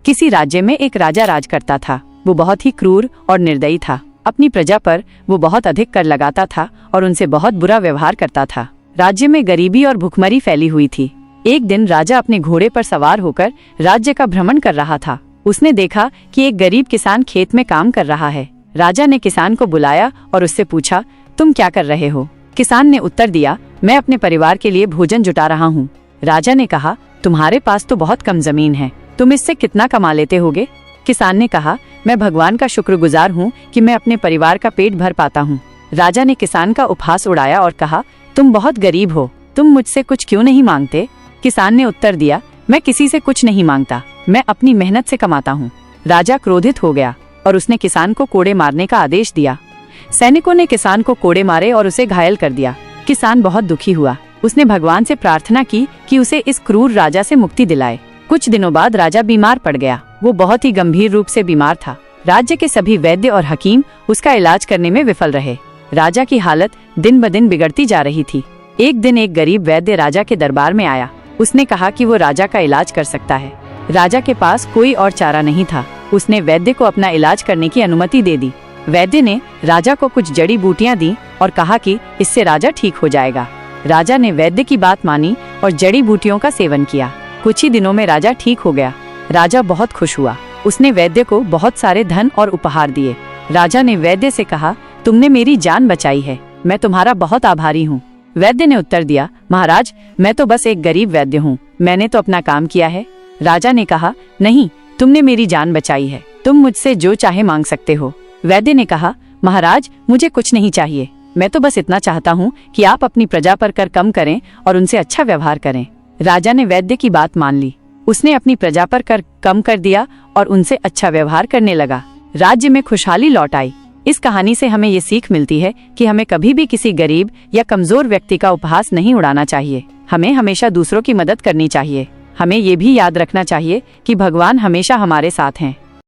किसी राज्य में एक राजा राज करता था। वो बहुत ही क्रूर और निर्दयी था। अपनी प्रजा पर वो बहुत अधिक कर लगाता था और उनसे बहुत बुरा व्यवहार करता था। राज्य में गरीबी और भुखमरी फैली हुई थी। एक दिन राजा अपने घोड़े पर सवार होकर राज्य का भ्रमण कर रहा था। उसने देखा कि एक गरीब किसान खेत में काम कर रहा है। राजा ने किसान को बुलाया और उससे पूछा, तुम क्या कर रहे हो? किसान ने उत्तर दिया, मैं अपने परिवार के लिए भोजन जुटा रहा हूँ। राजा ने कहा, तुम्हारे पास तो बहुत कम जमीन है, तुम इससे कितना कमा लेते होगे? किसान ने कहा, मैं भगवान का शुक्रगुजार हूँ कि मैं अपने परिवार का पेट भर पाता हूँ। राजा ने किसान का उपहास उड़ाया और कहा, तुम बहुत गरीब हो, तुम मुझसे कुछ क्यों नहीं मांगते? किसान ने उत्तर दिया, मैं किसी से कुछ नहीं मांगता, मैं अपनी मेहनत से कमाता हूँ। राजा क्रोधित हो गया और उसने किसान को कोड़े मारने का आदेश दिया। सैनिकों ने किसान को कोड़े मारे और उसे घायल कर दिया। किसान बहुत दुखी हुआ। उसने भगवान से प्रार्थना की कि उसे इस क्रूर राजा से मुक्ति दिलाए। कुछ दिनों बाद राजा बीमार पड़ गया। वो बहुत ही गंभीर रूप से बीमार था। राज्य के सभी वैद्य और हकीम उसका इलाज करने में विफल रहे। राजा की हालत दिन ब दिन बिगड़ती जा रही थी। एक दिन एक गरीब वैद्य राजा के दरबार में आया। उसने कहा कि वो राजा का इलाज कर सकता है। राजा के पास कोई और चारा नहीं था। उसने वैद्य को अपना इलाज करने की अनुमति दे दी। वैद्य ने राजा को कुछ जड़ी बूटियां दी और कहा कि इससे राजा ठीक हो जाएगा। राजा ने वैद्य की बात मानी और जड़ी बूटियों का सेवन किया। कुछ ही दिनों में राजा ठीक हो गया। राजा बहुत खुश हुआ। उसने वैद्य को बहुत सारे धन और उपहार दिए। राजा ने वैद्य से कहा, तुमने मेरी जान बचाई है, मैं तुम्हारा बहुत आभारी हूँ। वैद्य ने उत्तर दिया, महाराज, मैं तो बस एक गरीब वैद्य हूँ, मैंने तो अपना काम किया है। राजा ने कहा, नहीं, तुमने मेरी जान बचाई है, तुम मुझसे जो चाहे मांग सकते हो। वैद्य ने कहा, महाराज, मुझे कुछ नहीं चाहिए, मैं तो बस इतना चाहता हूँ कि आप अपनी प्रजा पर कर कम करें और उनसे अच्छा व्यवहार करें। राजा ने वैद्य की बात मान ली। उसने अपनी प्रजा पर कर कम कर दिया और उनसे अच्छा व्यवहार करने लगा। राज्य में खुशहाली लौट आई। इस कहानी से हमें ये सीख मिलती है कि हमें कभी भी किसी गरीब या कमजोर व्यक्ति का उपहास नहीं उड़ाना चाहिए। हमें हमेशा दूसरों की मदद करनी चाहिए। हमें ये भी याद रखना चाहिए कि भगवान हमेशा हमारे साथ हैं।